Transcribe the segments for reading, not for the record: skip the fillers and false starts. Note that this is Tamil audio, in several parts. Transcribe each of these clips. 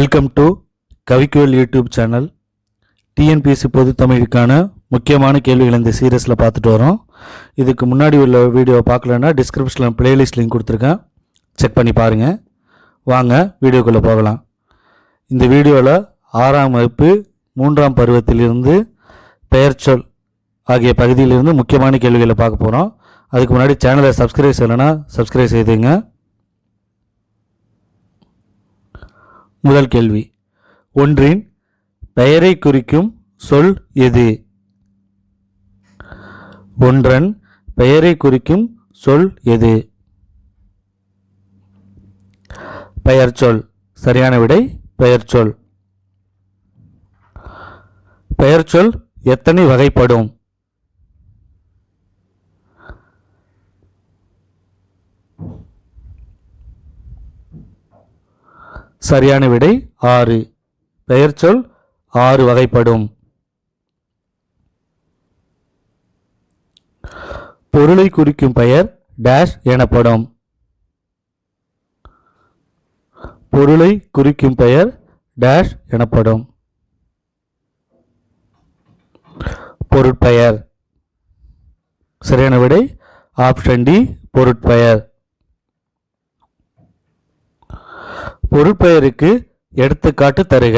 வெல்கம் டு கவிக்குவல் யூடியூப் சேனல். டிஎன்பிஎஸ்சி பொது தமிழுக்கான முக்கியமான கேள்விகள் இந்த சீரியஸில் பார்த்துட்டு வரோம். இதுக்கு முன்னாடி உள்ள வீடியோ பார்க்கலன்னா டிஸ்கிரிப்ஷனில் பிளேலிஸ்ட் லிங்க் கொடுத்துருக்கேன், செக் பண்ணி பாருங்கள். வாங்க வீடியோக்குள்ளே போகலாம். இந்த வீடியோவில் 6ஆம் வகுப்பு 3ஆம் பருவத்திலிருந்து பெயர்ச்சொல் ஆகிய பகுதியிலிருந்து முக்கியமான கேள்விகளை பார்க்க போகிறோம். அதுக்கு முன்னாடி சேனலை சப்ஸ்கிரைப் செய்யலைன்னா சப்ஸ்கிரைப் செய்துங்க. முதல் கேள்வி, ஒன்றின் பெயரை குறிக்கும் சொல் எது? ஒன்றன் பெயரை குறிக்கும் சொல் எது? பெயர்ச்சொல். சரியான விடை பெயர்ச்சொல். பெயர்ச்சொல் எத்தனை வகைப்படும்? சரியான விடை 6. பெயர்ச்சொல் 6 வகைப்படும். பொருளை குறிக்கும் பெயர் டேஷ் எனப்படும். பொருளை குறிக்கும் பெயர் டேஷ் எனப்படும். பொருட்பெயர். சரியான விடை ஆப்ஷன் டி, பொருட்பெயர். பொருட்பெயருக்கு எடுத்துக்காட்டு தருக.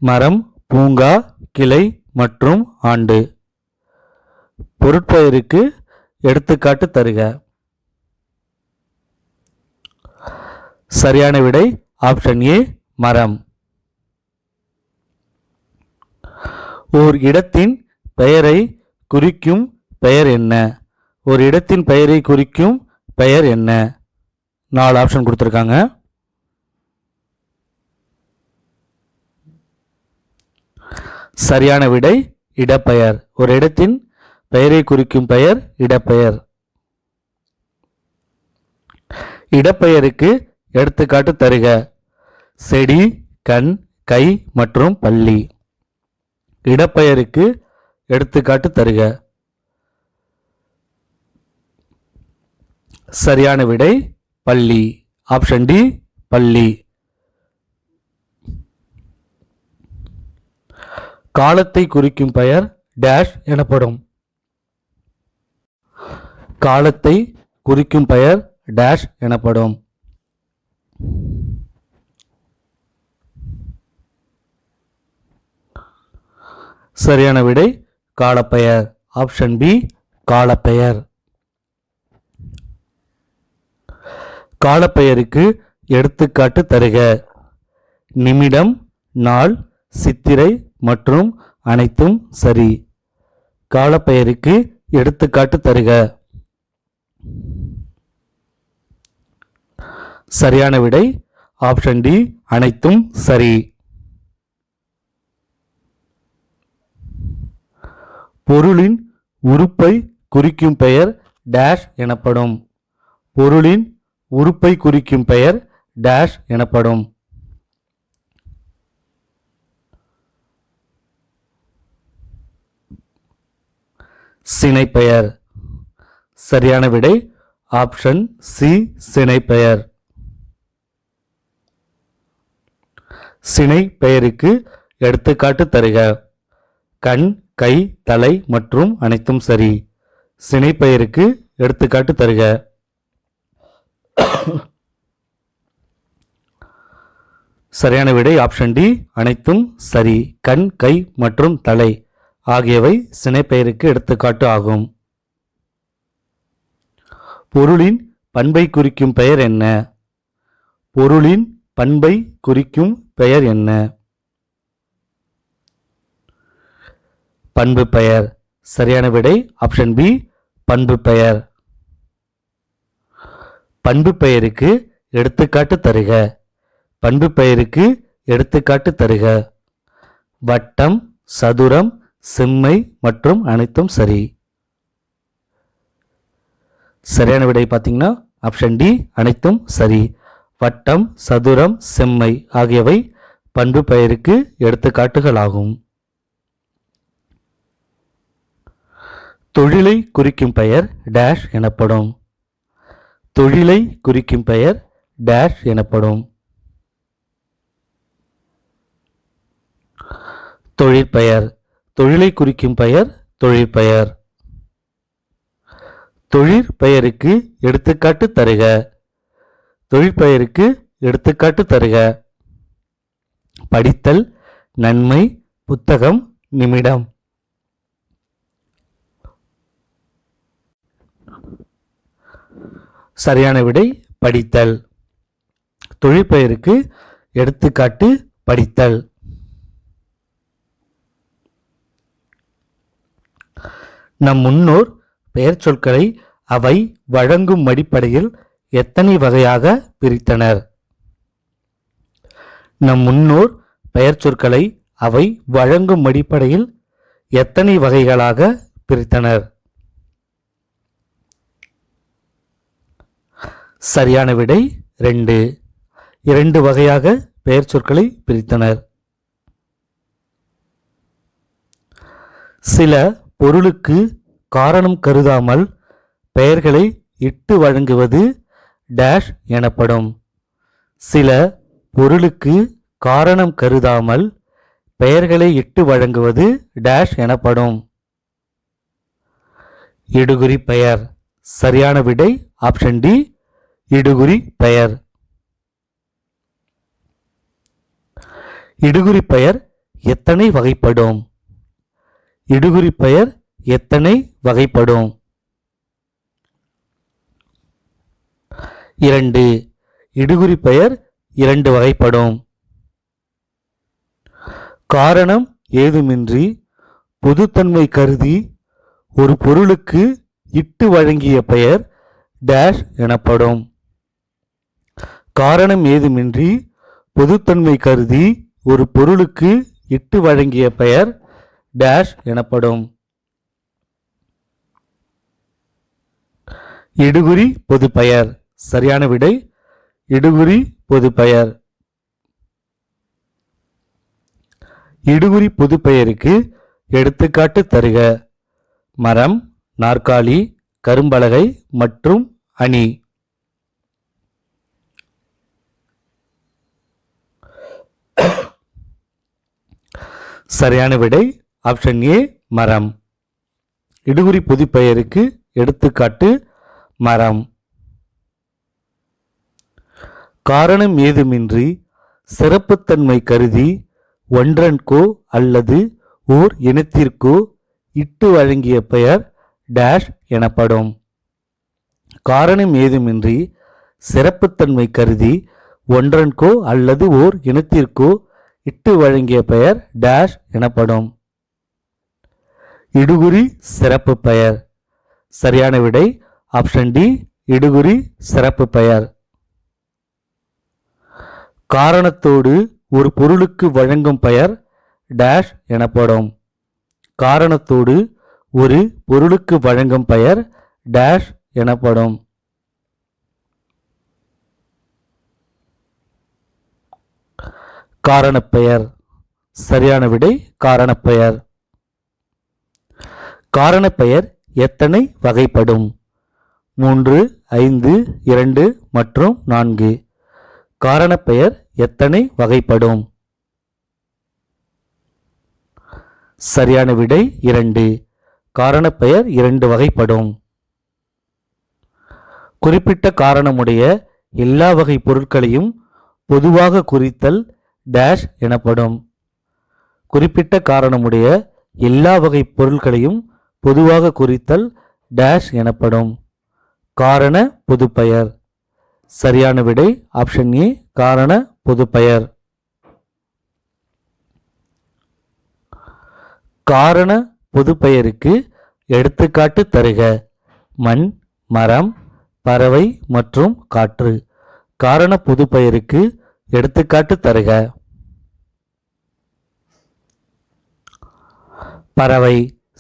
மரம், பூங்கா, கிளை மற்றும் ஆண்டு. பொருட்பெயருக்கு எடுத்துக்காட்டு தருக. சரியான விடை ஆப்ஷன் ஏ, மரம். ஓர் இடத்தின் பெயரை குறிக்கும் பெயர் என்ன? ஒரு இடத்தின் பெயரை குறிக்கும் பெயர் என்ன? 4 ஆப்ஷன் கொடுத்துருக்காங்க. சரியான விடை இடப்பெயர். ஒரு இடத்தின் பெயரை குறிக்கும் பெயர் இடப்பெயர். இடப்பெயருக்கு எடுத்துக்காட்டு தருக. செடி, கண், கை மற்றும் பள்ளி. இடப்பெயருக்கு எடுத்துக்காட்டு தருக. சரியான விடை பள்ளி. ஆப்ஷன் டி, பள்ளி. காலத்தை குறிக்கும் பெயர் டேஷ் எனப்படும். காலத்தை குறிக்கும் பெயர் டேஷ் எனப்படும். சரியான விடை காலப்பெயர். Option B, காலப்பெயர். காலப்பெயருக்கு எடுத்துக்காட்டு தருக. நிமிடம், நாள், சித்திரை மற்றும் அனைத்தும் சரி. காலப்பெயருக்கு எடுத்துக்காட்டு தருக. சரியான விடை ஆப்ஷன் டி, அனைத்தும் சரி. பொருளின் உறுப்பை குறிக்கும் பெயர் டேஷ் எனப்படும். பொருளின் உறுப்பை குறிக்கும் பெயர் டேஷ் எனப்படும். சினைப்பெயர். சரியான விடை ஆப்ஷன் சி, சினைப்பெயர். சினை பெயருக்கு எடுத்துக்காட்டு தருக. கண், கை, தலை மற்றும் அனைத்தும் சரி. சினைப்பெயருக்கு எடுத்துக்காட்டு தருக. சரியான விடை ஆப்ஷன் டி, அனைத்தும் சரி. கண், கை மற்றும் தலை ஆகியவை சினைப்பெயருக்கு எடுத்துக்காட்டு ஆகும். பொருளின் பண்பை குறிக்கும் பெயர் என்ன? பொருளின் பண்பை குறிக்கும் பெயர் என்ன? பண்பு பெயர். சரியான விடை ஆப்ஷன் பி, பண்பு பெயர். பண்பு பெயருக்கு எடுத்துக்காட்டு தருக. பண்பு பெயருக்கு எடுத்துக்காட்டு தருக. வட்டம், சதுரம், செம்மை மற்றும் அனைத்தும் சரி. சரியான விடை பார்த்தீங்கன்னா ஆப்ஷன் டி, அனைத்தும் சரி. வட்டம், சதுரம், செம்மை ஆகியவை பண்பு பெயருக்கு எடுத்துக்காட்டுகளாகும். தொழிலை குறிக்கும் பெயர் டேஷ் எனப்படும். தொழிலை குறிக்கும் பெயர் டேஷ் எனப்படும். தொழிற்பெயர். தொழிலை குறிக்கும் பெயர் தொழிற்பெயர். தொழிற்பெயருக்கு எடுத்துக்காட்டு தருக. தொழிற்பெயருக்கு எடுத்துக்காட்டு தருக. படித்தல், நன்மை, புத்தகம், நிமிடம். சரியான விடை படித்தல். தொழிற்பெயருக்கு எடுத்துக்காட்டு படித்தல். நம் முன்னோர் பெயர் சொற்களை அவை வழங்கும் அடிப்படையில் எத்தனை வகையாக பிரித்தனர்? நம் முன்னோர் பெயர் சொற்களை அவை வழங்கும் அடிப்படையில் எத்தனை வகைகளாக பிரித்தனர்? சரியான விடை 2. 2 வகையாக பெயர் சொற்களை பிரித்தனர். சில பொருளுக்கு காரணம் கருதாமல் பெயர்களை இட்டு வழங்குவது டேஷ் எனப்படும். சில பொருளுக்கு காரணம் கருதாமல் பெயர்களை இட்டு வழங்குவது டேஷ் எனப்படும். இடுகுறி பெயர். சரியான விடை ஆப்ஷன் டி, இடுகுறி பெயர். இடுகுறி பெயர் எத்தனை வகைப்படும்? இடுகுறி பெயர் எத்தனை வகைப்படும்? 2. இடுகுறி பெயர் 2 வகைப்படும். காரணம் ஏதுமின்றி பொதுத்தன்மை கருதி ஒரு பொருளுக்கு இட்டு வழங்கிய பெயர் டேஷ் எனப்படும். காரணம் ஏதுமின்றி பொதுத்தன்மை கருதி ஒரு பொருளுக்கு இட்டு வழங்கிய பெயர் டேஷ் எனப்படும். இடுகுறி பொதுப்பெயர். சரியான விடை இடுகுறி பொதுப்பெயர். இடுகுறி பொதுப்பெயருக்கு எடுத்துக்காட்டு தருக. மரம், நாற்காலி, கரும்பலகை மற்றும் அணி. சரியான விடை ஆப்ஷன் ஏ, மரம். இடுகுறி பொதுப்பெயருக்கு எடுத்துக்காட்டு மரம். காரணம் ஏதுமின்றி சிறப்புத்தன்மை கருதி ஒன்றன்கோ அல்லது ஓர் இனத்திற்கோ இட்டு வழங்கிய பெயர் டேஷ் எனப்படும். காரணம் ஏதுமின்றி சிறப்புத்தன்மை கருதி ஒன்றன்கோ அல்லது ஓர் இனத்திற்கோ இட்டு வழங்கிய பெயர் டேஷ் எனப்படும். இடுகுறி சிறப்பு பெயர். சரியான விடை ஆப்ஷன் டி, இடுகுறி சிறப்பு பெயர். காரணத்தோடு ஒரு பொருளுக்கு வழங்கும் பெயர் டேஷ் எனப்படும். காரணத்தோடு ஒரு பொருளுக்கு வழங்கும் பெயர் டேஷ் எனப்படும். காரணப்பெயர். சரியான விடை காரணப்பெயர். காரணப்பெயர் எத்தனை வகைப்படும்? 3, 5, 2 மற்றும் 4. காரணப்பெயர் எத்தனை வகைப்படும்? சரியான விடை 2. காரணப்பெயர் 2 வகைப்படும். குறிப்பிட்ட காரணமுடைய எல்லா வகை பொருட்களையும் பொதுவாக குறித்தல் டேஷ் எனப்படும். குறிப்பிட்ட காரணமுடைய எல்லா வகை பொருட்களையும் பொதுவாக குறித்தல் டேஷ் எனப்படும். காரண பொதுப்பெயர். சரியான விடை ஆப்ஷன் ஏ, காரண பொதுப்பெயர். காரண பொதுப்பெயருக்கு எடுத்துக்காட்டு தருக. மண், மரம், பறவை மற்றும் காற்று. காரண பொதுப்பெயருக்கு எடுத்துக்காட்டு தருக. பறவை.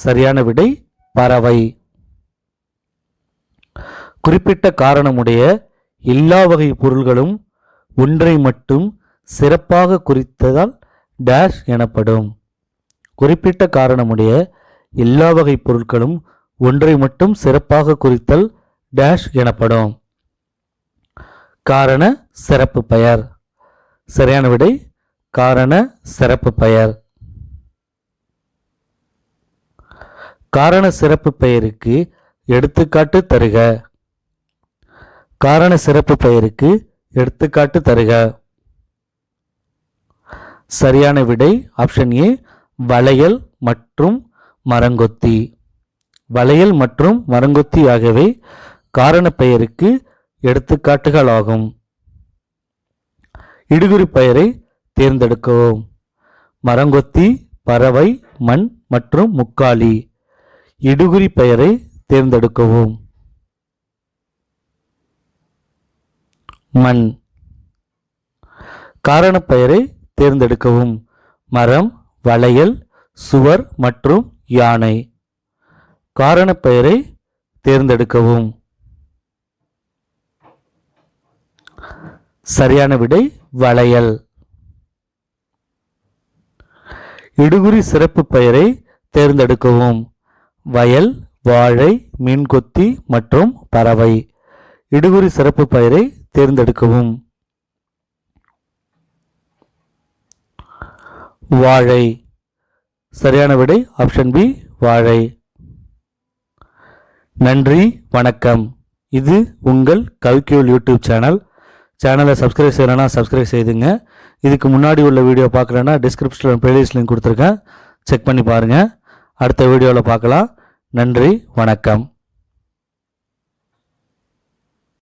சரியான விடை பறவை. குறிப்பிட்ட காரணமுடைய எல்லா வகை பொருள்களும் ஒன்றை மட்டும் சிறப்பாக குறித்ததால் டேஷ் எனப்படும். குறிப்பிட்ட காரணமுடைய எல்லா வகை பொருட்களும் ஒன்றை மட்டும் சிறப்பாக குறித்தல் டேஷ் எனப்படும். காரண சிறப்பு பெயர். சரியான விடை காரண சிறப்பு பெயர். காரண சிறப்பு பெயருக்கு எடுத்துக்காட்டு தருக. காரண சிறப்பு பெயருக்கு எடுத்துக்காட்டு தருக. சரியான விடை ஆப்ஷன் ஏ, வளையல் மற்றும் மரங்கொத்தி. வளையல் மற்றும் மரங்கொத்தி ஆகியவை காரண பெயருக்கு எடுத்துக்காட்டுகளாகும். இடுகுறி பெயரை தேர்ந்தெடுக்கவும். மரங்கொத்தி, பறவை, மண் மற்றும் முக்காலி. இடுகுறி பெயரை தேர்ந்தெடுக்கவும். மண். காரண பெயரை தேர்ந்தெடுக்கவும். மரம், வளையல், சுவர் மற்றும் யானை. காரண பெயரை தேர்ந்தெடுக்கவும். சரியான விடை வளையல். இடுகுறி சிறப்பு பெயரை தேர்ந்தெடுக்கவும். வயல், வாழை, மீன்கொத்தி மற்றும் பறவை. இடுகுறி சிறப்பு பெயரை தேர்ந்தெடுக்கவும். வாழை. சரியான விடை ஆப்ஷன் பி, வாழை. நன்றி, வணக்கம். இது உங்கள் கவிக்கோள் யூடியூப் சேனல். சேனலை சப்ஸ்கிரைப் செய்யலைன்னா சப்ஸ்கிரைப் செய்துங்க. இதுக்கு முன்னாடி உள்ள வீடியோ பார்க்கலன்னா டிஸ்கிரிப்ஷனில் பிளேலிஸ்ட் லிங்க் கொடுத்துருக்கேன், செக் பண்ணி பாருங்கள். அடுத்த வீடியோவில் பார்க்கலாம். நன்றி, வணக்கம்.